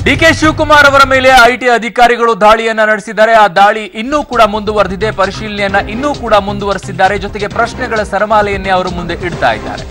DK Shivakumar ಅವರ ಮೇಲೆ IT ಅಧಿಕಾರಿಗಳು ದಾಳಿಯನ್ನ ನಡೆಸಿದ್ದಾರೆ. ಆ ದಾಳಿ ಇನ್ನೂ ಕೂಡ ಮುಂದುವರೆದಿದೆ. ಪರಿಶೀಲನೆಯನ್ನ ಇನ್ನೂ ಕೂಡ ಮುಂದುವರೆಸಿದ್ದಾರೆ. ಜೊತೆಗೆ ಪ್ರಶ್ನೆಗಳ ಸರಮಾಲೆಯನ್ನೇ ಅವರು ಮುಂದೆ ಇಡ್ತಾ ಇದ್ದಾರೆ.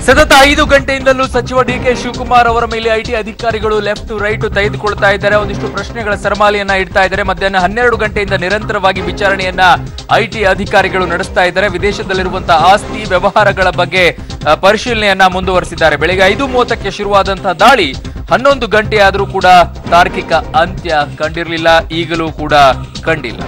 ಸತತ 5 ಗಂಟೆಯಿಂದಲೂ ಸಚಿವ ಡಿಕೆ ಶಿವಕುಮಾರ್ ಅವರ ಮೇಲೆ ಐಟಿ ಅಧಿಕಾರಿಗಳು ಲೆಫ್ಟ್ ಟು ರೈಟ್ ತೆಗೆದುಕೊಳ್ತಾ ಇದ್ದಾರೆ. ಒಂದಿಷ್ಟು ಪ್ರಶ್ನೆಗಳ ಸರಮಾಲೆಯನ್ನ ಇಡ್ತಾ ಇದ್ದಾರೆ. ಮಧ್ಯಾಹ್ನ 12 ಗಂಟೆಯಿಂದ ನಿರಂತರವಾಗಿ ವಿಚಾರಣೆಯನ್ನ ಐಟಿ ಅಧಿಕಾರಿಗಳು ನಡೆಸ್ತಾ ಇದ್ದಾರೆ. ವಿದೇಶದಲ್ಲಿರುವಂತಹ ಆಸ್ತಿ ವ್ಯವಹಾರಗಳ ಬಗ್ಗೆ ಪರಿಶೀಲನೆಯನ್ನ ಮುಂದುವರೆಸಿದ್ದಾರೆ. ಬೆಳಗ್ಗೆ 5:30ಕ್ಕೆ ಶುರುವಾದಂತಹ ದಾಳಿ 11 ಗಂಟೆ ಆದರೂ ಕೂಡ ತಾರ್ಕಿಕ ಅಂತ್ಯ ಕಂಡಿರಲಿಲ್ಲ. ಈಗಲೂ ಕೂಡ ಕಂಡಿಲ್ಲ.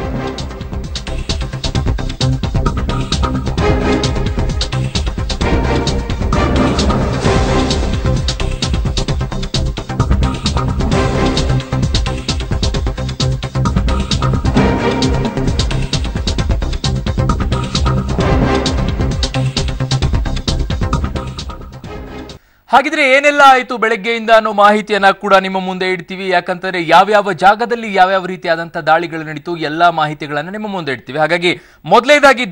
ಹಾಗಿದ್ರೆ ಏನೆಲ್ಲ ಆಯ್ತು ಬೆಳಗ್ಗೆಯಿಂದ ಅನ್ನೋ ಮಾಹಿತಿಯನ್ನ ಕೂಡ ನಿಮ್ಮ ಮುಂದೆ ಇಡ್ತೀವಿ. ಯಾಕಂತಂದ್ರೆ ಯಾವ್ಯಾವ ಜಾಗದಲ್ಲಿ ಯಾವ್ಯಾವ ರೀತಿಯಾದಂತಹ ದಾಳಿಗಳು ನಡೀತು ಎಲ್ಲಾ ಮಾಹಿತಿಗಳನ್ನ ನಿಮ್ಮ ಮುಂದೆ ಇಡ್ತೀವಿ. ಹಾಗಾಗಿ ಮೊದಲನೇದಾಗಿ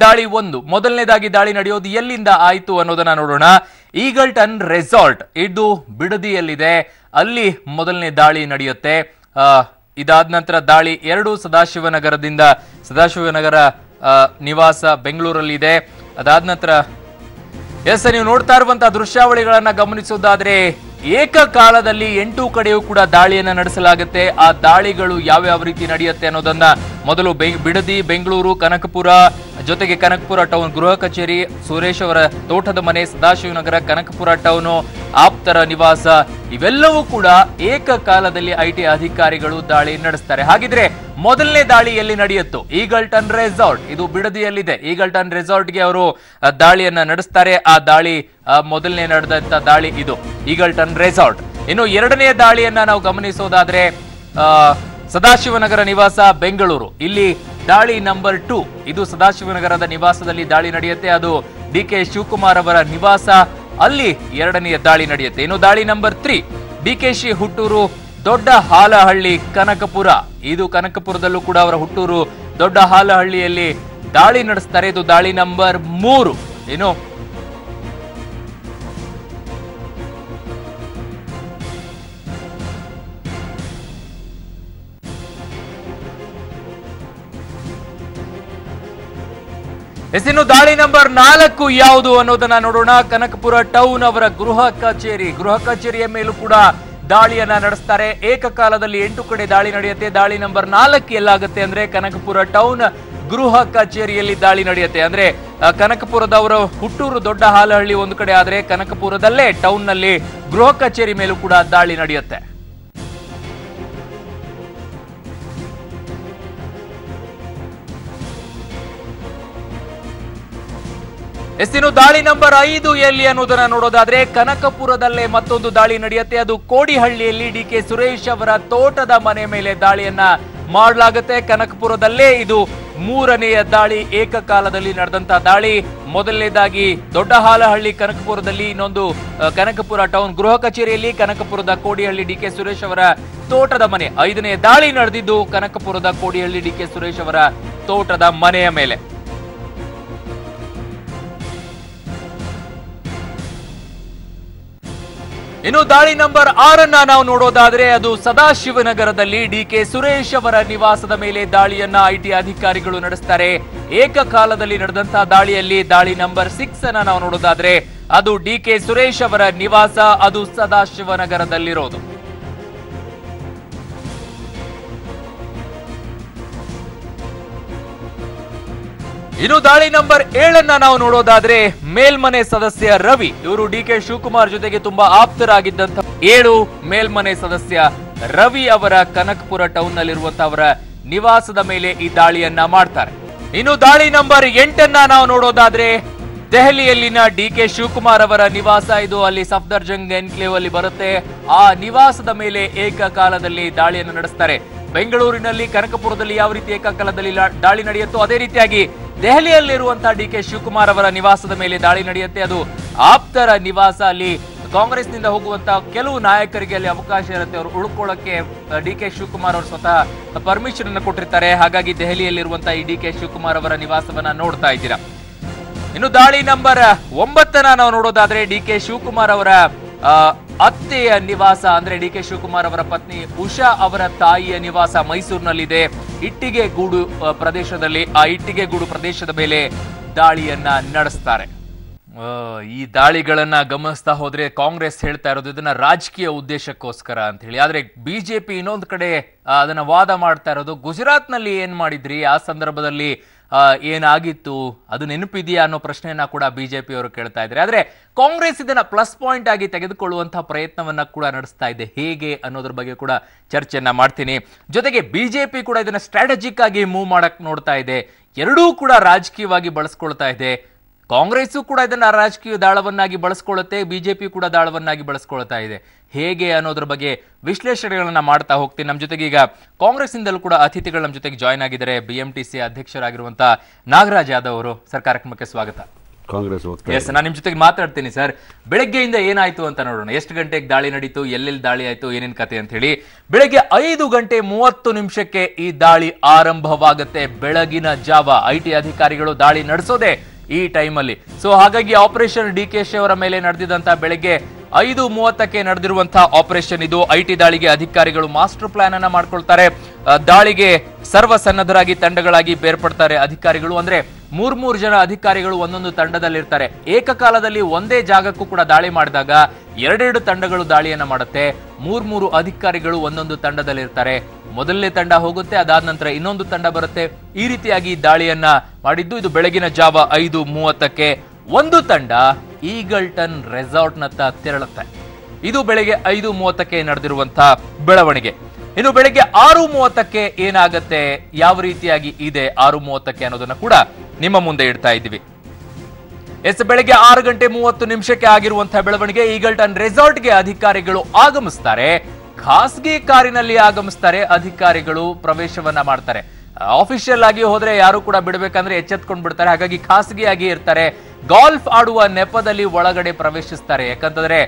ದಾಳಿ ನಡೆಯೋದು ಎಲ್ಲಿಂದ ಆಯ್ತು ಅನ್ನೋದನ್ನ ನೋಡೋಣ. ಈಗಲ್ಟನ್ ರೆಸಾರ್ಟ್ ಇದು ಬಿಡದಿಯಲ್ಲಿದೆ. ಅಲ್ಲಿ ಮೊದಲನೇ ದಾಳಿ ನಡೆಯುತ್ತೆ. ಇದಾದ ನಂತರ ದಾಳಿ 2 ಸದಾಶಿವನಗರ ನಿವಾಸ ಬೆಂಗಳೂರಲ್ಲಿದೆ. ಅದಾದ ನಂತರ ನೀವು ನೋಡ್ತಾ ಇರುವಂತಹ ದೃಶ್ಯಾವಳಿಗಳನ್ನ ಗಮನಿಸೋದಾದ್ರೆ ಏಕಕಾಲದಲ್ಲಿ 8 ಕಡೆಯೂ ಕೂಡ ದಾಳಿಯನ್ನ ನಡೆಸಲಾಗುತ್ತೆ. ಆ ದಾಳಿಗಳು ಯಾವ್ಯಾವ ರೀತಿ ನಡೆಯುತ್ತೆ ಅನ್ನೋದನ್ನ ಮೊದಲು ಬಿಡದಿ, ಬೆಂಗಳೂರು, ಕನಕಪುರ, ಜೊತೆಗೆ ಕನಕಪುರ ಟೌನ್ ಗೃಹ ಕಚೇರಿ, ಸುರೇಶ್ ಅವರ ತೋಟದ ಮನೆ, ಸದಾಶಿವನಗರ, ಕನಕಪುರ ಟೌನ್, ಆಪ್ತರ ನಿವಾಸ ಇವೆಲ್ಲವೂ ಕೂಡ ಏಕಕಾಲದಲ್ಲಿ ಐಟಿ ಅಧಿಕಾರಿಗಳು ದಾಳಿ ನಡೆಸ್ತಾರೆ. ಹಾಗಿದ್ರೆ ಮೊದಲನೇ ದಾಳಿ ಎಲ್ಲಿ ನಡೆಯುತ್ತೋ ಈಗಲ್ಟನ್ ರೆಸಾರ್ಟ್ ಇದು ಬಿಡದಿಯಲ್ಲಿದೆ. ಈಗಲ್ಟನ್ ರೆಸಾರ್ಟ್ಗೆ ಅವರು ದಾಳಿಯನ್ನ ನಡೆಸ್ತಾರೆ. ಆ ದಾಳಿ ಮೊದಲನೇ ನಡೆದಂತ ದಾಳಿ ಇದು ಈಗಲ್ಟನ್ ರೆಸಾರ್ಟ್. ಇನ್ನು ಎರಡನೇ ದಾಳಿಯನ್ನ ನಾವು ಗಮನಿಸೋದಾದ್ರೆ ಸದಾಶಿವನಗರ ನಿವಾಸ ಬೆಂಗಳೂರು. ಇಲ್ಲಿ ದಾಳಿ ನಂಬರ್ 2 ಇದು ಸದಾಶಿವನಗರದ ನಿವಾಸದಲ್ಲಿ ದಾಳಿ ನಡೆಯುತ್ತೆ. ಅದು ಡಿಕೆ ಶಿವಕುಮಾರ್ ಅವರ ನಿವಾಸ. ಅಲ್ಲಿ ಎರಡನೆಯ ದಾಳಿ ನಡೆಯುತ್ತೆ. ಇನ್ನು ದಾಳಿ ನಂಬರ್ 3 ಡಿಕೆಶಿ ಹುಟ್ಟೂರು ದೊಡ್ಡ ಹಾಲಹಳ್ಳಿ ಕನಕಪುರ. ಇದು ಕನಕಪುರದಲ್ಲೂ ಕೂಡ ಅವರ ಹುಟ್ಟೂರು ದೊಡ್ಡ ಹಾಲಹಳ್ಳಿಯಲ್ಲಿ ದಾಳಿ ನಡೆಸ್ತಾರೆ. ಇದು ದಾಳಿ ನಂಬರ್ 3. ಇನ್ನು ದಾಳಿ ನಂಬರ್ 4 ಯಾವುದು ಅನ್ನೋದನ್ನ ನೋಡೋಣ. ಕನಕಪುರ ಟೌನ್ ಅವರ ಗೃಹ ಕಚೇರಿಯ ಮೇಲೂ ಕೂಡ ದಾಳಿಯನ್ನ ನಡೆಸ್ತಾರೆ. ಏಕಕಾಲದಲ್ಲಿ 8 ಕಡೆ ದಾಳಿ ನಡೆಯುತ್ತೆ. ದಾಳಿ ನಂಬರ್ 4 ಎಲ್ಲಾಗುತ್ತೆ ಅಂದ್ರೆ ಕನಕಪುರ ಟೌನ್ ಗೃಹ ಕಚೇರಿಯಲ್ಲಿ ದಾಳಿ ನಡೆಯುತ್ತೆ. ಅಂದ್ರೆ ಕನಕಪುರದವರ ಹುಟ್ಟೂರು ದೊಡ್ಡ ಹಾಲಹಳ್ಳಿ ಒಂದು ಕಡೆ ಆದ್ರೆ ಕನಕಪುರದಲ್ಲೇ ಟೌನ್ ನಲ್ಲಿ ಗೃಹ ಕಚೇರಿ ಮೇಲೂ ಕೂಡ ದಾಳಿ ನಡೆಯುತ್ತೆ. ಇನ್ನು ದಾಳಿ ನಂಬರ್ 5 ಎಲ್ಲಿ ಅನ್ನೋದನ್ನ ನೋಡೋದಾದ್ರೆ ಕನಕಪುರದಲ್ಲೇ ಮತ್ತೊಂದು ದಾಳಿ ನಡೆಯುತ್ತೆ. ಅದು ಕೋಡಿಹಳ್ಳಿಯಲ್ಲಿ ಡಿಕೆ ಸುರೇಶ್ ಅವರ ತೋಟದ ಮನೆ ಮೇಲೆ ದಾಳಿಯನ್ನ ಮಾಡಲಾಗುತ್ತೆ. ಕನಕಪುರದಲ್ಲೇ ಇದು 3ನೆಯ ದಾಳಿ. ಏಕಕಾಲದಲ್ಲಿ ನಡೆದಂತಹ ದಾಳಿ. ಮೊದಲನೇದಾಗಿ ದೊಡ್ಡ ಹಾಲಹಳ್ಳಿ ಕನಕಪುರದಲ್ಲಿ, ಇನ್ನೊಂದು ಕನಕಪುರ ಟೌನ್ ಗೃಹ ಕಚೇರಿಯಲ್ಲಿ, ಕನಕಪುರದ ಕೋಡಿಹಳ್ಳಿ ಡಿಕೆ ಸುರೇಶ್ ಅವರ ತೋಟದ ಮನೆ. 5ನೇ ದಾಳಿ ನಡೆದಿದ್ದು ಕನಕಪುರದ ಕೋಡಿಹಳ್ಳಿ ಡಿಕೆ ಸುರೇಶ್ ಅವರ ತೋಟದ ಮನೆಯ ಮೇಲೆ. ಇನ್ನು ದಾಳಿ ನಂಬರ್ 6 ನಾವು ನೋಡೋದಾದ್ರೆ ಅದು ಸದಾಶಿವನಗರದಲ್ಲಿ ಡಿಕೆ ಸುರೇಶ್ ಅವರ ನಿವಾಸದ ಮೇಲೆ ದಾಳಿಯನ್ನ ಐಟಿ ಅಧಿಕಾರಿಗಳು ನಡೆಸ್ತಾರೆ. ಏಕಕಾಲದಲ್ಲಿ ನಡೆದಂತಹ ದಾಳಿಯಲ್ಲಿ ದಾಳಿ ನಂಬರ್ 6 ನಾವು ನೋಡೋದಾದ್ರೆ ಅದು ಡಿಕೆ ಸುರೇಶ್ ಅವರ ನಿವಾಸ. ಅದು ಸದಾಶಿವನಗರದಲ್ಲಿರೋದು. ಇನ್ನು ದಾಳಿ ನಂಬರ್ 7 ನಾವು ನೋಡೋದಾದ್ರೆ ಮೇಲ್ಮನೆ ಸದಸ್ಯ ರವಿ, ಇವರು ಡಿಕೆ ಶಿವಕುಮಾರ್ ಜೊತೆಗೆ ತುಂಬಾ ಆಪ್ತರಾಗಿದ್ದಂತ 7 ಮೇಲ್ಮನೆ ಸದಸ್ಯ ರವಿ ಅವರ ಕನಕಪುರ ಟೌನ್ ನಲ್ಲಿರುವಂತಹ ಅವರ ನಿವಾಸದ ಮೇಲೆ ಈ ದಾಳಿಯನ್ನ ಮಾಡ್ತಾರೆ. ಇನ್ನು ದಾಳಿ ನಂಬರ್ 8 ನಾವು ನೋಡೋದಾದ್ರೆ ದೆಹಲಿಯಲ್ಲಿನ ಡಿಕೆ ಶಿವಕುಮಾರ್ ಅವರ ನಿವಾಸ ಇದು. ಅಲ್ಲಿ ಸಫ್ದರ್ಜಂಗ್ ಎನ್ಕ್ಲೇವ್ ಅಲ್ಲಿ ಬರುತ್ತೆ. ಆ ನಿವಾಸದ ಮೇಲೆ ಏಕಕಾಲದಲ್ಲಿ ದಾಳಿಯನ್ನು ನಡೆಸ್ತಾರೆ. ಬೆಂಗಳೂರಿನಲ್ಲಿ ಕನಕಪುರದಲ್ಲಿ ಯಾವ ರೀತಿ ಏಕಕಾಲದಲ್ಲಿ ದಾಳಿ ನಡೆಯುತ್ತೋ ಅದೇ ರೀತಿಯಾಗಿ ದೆಹಲಿಯಲ್ಲಿರುವಂತಹ ಡಿಕೆ ಶಿವಕುಮಾರ್ ಅವರ ನಿವಾಸದ ಮೇಲೆ ದಾಳಿ ನಡೆಯುತ್ತೆ. ಅದು ಆಪ್ತರ ನಿವಾಸ. ಅಲ್ಲಿ ಕಾಂಗ್ರೆಸ್ನಿಂದ ಹೋಗುವಂತಹ ಕೆಲವು ನಾಯಕರಿಗೆ ಅಲ್ಲಿ ಅವಕಾಶ ಇರುತ್ತೆ. ಅವರು ಉಳ್ಕೊಳ್ಳಕ್ಕೆ ಡಿಕೆ ಶಿವಕುಮಾರ್ ಅವರು ಸ್ವತಃ ಪರ್ಮಿಷನ್ ಅನ್ನು ಕೊಟ್ಟಿರ್ತಾರೆ. ಹಾಗಾಗಿ ದೆಹಲಿಯಲ್ಲಿರುವಂತಹ ಈ ಡಿಕೆ ಶಿವಕುಮಾರ್ ಅವರ ನಿವಾಸವನ್ನ ನೋಡ್ತಾ ಇದ್ದೀರಾ. ಇನ್ನು ದಾಳಿ ನಂಬರ್ 9 ನಾವು ನೋಡೋದಾದ್ರೆ ಡಿಕೆ ಶಿವಕುಮಾರ್ ಅವರ ಅತ್ತೆಯ ನಿವಾಸ, ಅಂದ್ರೆ ಡಿಕೆ ಶಿವಕುಮಾರ್ ಅವರ ಪತ್ನಿ ಉಷಾ ಅವರ ತಾಯಿಯ ನಿವಾಸ ಮೈಸೂರಿನಲ್ಲಿದೆ. ಇಟ್ಟಿಗೆಗೂಡು ಪ್ರದೇಶದಲ್ಲಿ ಆ ಇಟ್ಟಿಗೆಗೂಡು ಪ್ರದೇಶದ ಮೇಲೆ ದಾಳಿಯನ್ನ ನಡೆಸ್ತಾರೆ. ಈ ದಾಳಿಗಳನ್ನ ಗಮನಿಸ್ತಾ ಹೋದ್ರೆ ಕಾಂಗ್ರೆಸ್ ಹೇಳ್ತಾ ಇರೋದು ಇದನ್ನ ರಾಜಕೀಯ ಉದ್ದೇಶಕ್ಕೋಸ್ಕರ ಅಂತ ಹೇಳಿ. ಆದ್ರೆ ಬಿಜೆಪಿ ಇನ್ನೊಂದು ಕಡೆ ಅದನ್ನ ವಾದ ಮಾಡ್ತಾ ಇರೋದು ಗುಜರಾತ್ ನಲ್ಲಿ ಏನ್ ಮಾಡಿದ್ರಿ, ಆ ಸಂದರ್ಭದಲ್ಲಿ ಏನಾಗಿತ್ತು, ಅದು ನೆನಪಿದೆಯಾ ಅನ್ನೋ ಪ್ರಶ್ನೆಯನ್ನ ಕೂಡ ಬಿಜೆಪಿ ಅವರು ಕೇಳ್ತಾ ಇದ್ದಾರೆ. ಆದ್ರೆ ಕಾಂಗ್ರೆಸ್ ಇದನ್ನ ಪ್ಲಸ್ ಪಾಯಿಂಟ್ ಆಗಿ ತೆಗೆದುಕೊಳ್ಳುವಂತಹ ಪ್ರಯತ್ನವನ್ನ ಕೂಡ ನಡೆಸ್ತಾ ಇದೆ. ಹೇಗೆ ಅನ್ನೋದ್ರ ಬಗ್ಗೆ ಕೂಡ ಚರ್ಚೆಯನ್ನ ಮಾಡ್ತೀನಿ. ಜೊತೆಗೆ ಬಿಜೆಪಿ ಕೂಡ ಇದನ್ನ ಸ್ಟ್ರಾಟಜಿಕ್ ಆಗಿ ಮೂವ್ ಮಾಡಕ್ ನೋಡ್ತಾ ಇದೆ. ಎರಡೂ ಕೂಡ ರಾಜಕೀಯವಾಗಿ ಬಳಸ್ಕೊಳ್ತಾ ಇದೆ. ಕಾಂಗ್ರೆಸ್ಸು ಕೂಡ ಇದನ್ನ ರಾಜಕೀಯ ದಾಳವನ್ನಾಗಿ ಬಳಸ್ಕೊಳ್ಳುತ್ತೆ, ಬಿಜೆಪಿ ಕೂಡ ದಾಳವನ್ನಾಗಿ ಬಳಸ್ಕೊಳ್ತಾ ಇದೆ. ಹೇಗೆ ಅನ್ನೋದ್ರ ಬಗ್ಗೆ ವಿಶ್ಲೇಷಣೆಗಳನ್ನ ಮಾಡ್ತಾ ಹೋಗ್ತೀನಿ. ನಮ್ಮ ಜೊತೆಗೆ ಈಗ ಕಾಂಗ್ರೆಸ್ ಇಂದಲೂ ಕೂಡ ಅತಿಥಿಗಳು ನಮ್ಮ ಜೊತೆಗೆ ಜಾಯ್ನ್ ಆಗಿದ್ದಾರೆ. BMTC ಅಧ್ಯಕ್ಷರಾಗಿರುವಂತಹ ನಾಗರಾಜ್ ಯಾದವ್ ಅವರು. ಸರ್, ಕಾರ್ಯಕ್ರಮಕ್ಕೆ ಸ್ವಾಗತ. ಕಾಂಗ್ರೆಸ್ ಎಸ್, ನಾನು ನಿಮ್ ಜೊತೆಗೆ ಮಾತಾಡ್ತೀನಿ. ಸರ್, ಬೆಳಗ್ಗೆಯಿಂದ ಏನಾಯ್ತು ಅಂತ ನೋಡೋಣ. ಎಷ್ಟು ಗಂಟೆಗೆ ದಾಳಿ ನಡೀತು, ಎಲ್ಲೆಲ್ಲಿ ದಾಳಿ ಆಯ್ತು, ಏನೇನ್ ಕತೆ ಅಂತ ಹೇಳಿ. ಬೆಳಗ್ಗೆ 5:30 ಈ ದಾಳಿ ಆರಂಭವಾಗುತ್ತೆ. ಬೆಳಗಿನ ಜಾವ IT ಅಧಿಕಾರಿಗಳು ದಾಳಿ ನಡೆಸೋದೆ ಈ ಟೈಮಲ್ಲಿ. ಸೊ ಹಾಗಾಗಿ ಆಪರೇಷನ್ DKC ಅವರ ಮೇಲೆ ನಡೆದಿದ್ದಂತಹ ಬೆಳಗ್ಗೆ 5:30 ನಡೆದಿರುವಂತಹ ಆಪರೇಷನ್ ಇದು. IT ದಾಳಿಗೆ ಅಧಿಕಾರಿಗಳು ಮಾಸ್ಟರ್ ಪ್ಲಾನ್ ಅನ್ನ ಮಾಡ್ಕೊಳ್ತಾರೆ. ದಾಳಿಗೆ ಸರ್ವಸನ್ನದ್ಧರಾಗಿ ತಂಡಗಳಾಗಿ ಬೇರ್ಪಡ್ತಾರೆ ಅಧಿಕಾರಿಗಳು. ಅಂದ್ರೆ 3 ಜನ ಅಧಿಕಾರಿಗಳು ಒಂದೊಂದು ತಂಡದಲ್ಲಿರ್ತಾರೆ. ಏಕಕಾಲದಲ್ಲಿ ಒಂದೇ ಜಾಗಕ್ಕೂ ಕೂಡ ದಾಳಿ ಮಾಡಿದಾಗ 2 ತಂಡಗಳು ದಾಳಿಯನ್ನ ಮಾಡುತ್ತೆ. 3 ಅಧಿಕಾರಿಗಳು ಒಂದೊಂದು ತಂಡದಲ್ಲಿರ್ತಾರೆ. ಮೊದಲನೇ ತಂಡ ಹೋಗುತ್ತೆ, ಅದಾದ ನಂತರ ಇನ್ನೊಂದು ತಂಡ ಬರುತ್ತೆ. ಈ ರೀತಿಯಾಗಿ ದಾಳಿಯನ್ನ ಮಾಡಿದ್ದು. ಇದು ಬೆಳಗಿನ ಜಾವ 5:30. ಒಂದು ತಂಡ ಈಗಲ್ಟನ್ ರೆಸಾರ್ಟ್ ನತ್ತ ತೆರಳುತ್ತೆ. ಇದು ಬೆಳಗ್ಗೆ 5:30 ನಡೆದಿರುವಂತಹ ಬೆಳವಣಿಗೆ. ಇನ್ನು ಬೆಳಗ್ಗೆ 6:30 ಏನಾಗತ್ತೆ, ಯಾವ ರೀತಿಯಾಗಿ ಇದೆ 6:30 ಅನ್ನೋದನ್ನ ಕೂಡ ನಿಮ್ಮ ಮುಂದೆ ಇಡ್ತಾ ಇದ್ದೀವಿ. ಬೆಳಗ್ಗೆ 6:30 ಆಗಿರುವಂತಹ ಬೆಳವಣಿಗೆ. ಈಗಲ್ಟನ್ ರೆಸಾರ್ಟ್ಗೆ ಅಧಿಕಾರಿಗಳು ಆಗಮಿಸ್ತಾರೆ. ಖಾಸಗಿ ಕಾರಿನಲ್ಲಿ ಆಗಮಿಸ್ತಾರೆ. ಅಧಿಕಾರಿಗಳು ಪ್ರವೇಶವನ್ನ ಮಾಡ್ತಾರೆ. ಆಫಿಷಿಯಲ್ ಆಗಿ ಹೋದ್ರೆ ಯಾರು ಕೂಡ ಬಿಡಬೇಕಂದ್ರೆ ಎಚ್ಚೆತ್ಕೊಂಡ್ ಬಿಡ್ತಾರೆ. ಹಾಗಾಗಿ ಖಾಸಗಿಯಾಗಿ ಇರ್ತಾರೆ. ಗಾಲ್ಫ್ ಆಡುವ ನೆಪದಲ್ಲಿ ಒಳಗಡೆ ಪ್ರವೇಶಿಸ್ತಾರೆ. ಯಾಕಂತಂದ್ರೆ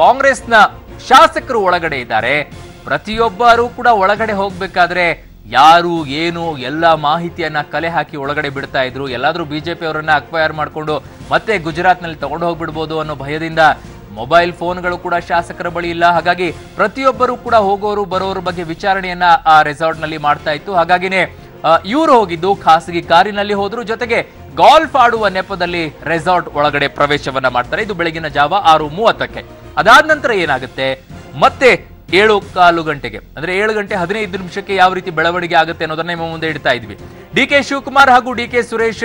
ಕಾಂಗ್ರೆಸ್ನ ಶಾಸಕರು ಒಳಗಡೆ ಇದ್ದಾರೆ. ಪ್ರತಿಯೊಬ್ಬರು ಕೂಡ ಒಳಗಡೆ ಹೋಗ್ಬೇಕಾದ್ರೆ ಯಾರು ಏನು ಎಲ್ಲ ಮಾಹಿತಿಯನ್ನ ಕಲೆ ಹಾಕಿ ಒಳಗಡೆ ಬಿಡ್ತಾ ಇದ್ರು. ಎಲ್ಲಾದ್ರೂ ಬಿಜೆಪಿ ಅವರನ್ನ ಅಕ್ವೈರ್ ಮಾಡ್ಕೊಂಡು ಮತ್ತೆ ಗುಜರಾತ್ ನಲ್ಲಿ ತಗೊಂಡು ಹೋಗ್ಬಿಡ್ಬೋದು ಅನ್ನೋ ಭಯದಿಂದ ಮೊಬೈಲ್ ಫೋನ್ಗಳು ಕೂಡ ಶಾಸಕರ ಬಳಿ ಇಲ್ಲ. ಹಾಗಾಗಿ ಪ್ರತಿಯೊಬ್ಬರು ಕೂಡ ಹೋಗೋರು ಬರೋರ ಬಗ್ಗೆ ವಿಚಾರಣೆಯನ್ನ ಆ ರೆಸಾರ್ಟ್ ನಲ್ಲಿ ಮಾಡ್ತಾ ಇತ್ತು. ಹಾಗಾಗಿನೇ ಇವರು ಹೋಗಿದ್ದು ಖಾಸಗಿ ಕಾರಿನಲ್ಲಿ ಹೋದ್ರು. ಜೊತೆಗೆ ಗಾಲ್ಫ್ ಆಡುವ ನೆಪದಲ್ಲಿ ರೆಸಾರ್ಟ್ ಒಳಗಡೆ ಪ್ರವೇಶವನ್ನ ಮಾಡ್ತಾರೆ. ಇದು ಬೆಳಗಿನ ಜಾವ 6:30. ಅದಾದ ನಂತರ ಏನಾಗುತ್ತೆ, ಮತ್ತೆ 7:15 ಅಂದ್ರೆ 7:15 ಯಾವ ರೀತಿ ಬೆಳವಣಿಗೆ ಆಗುತ್ತೆ ಅನ್ನೋದನ್ನ ನಿಮ್ಮ ಮುಂದೆ ಇಡ್ತಾ ಇದ್ವಿ. ಡಿಕೆ ಶಿವಕುಮಾರ್ ಹಾಗೂ DK ಸುರೇಶ್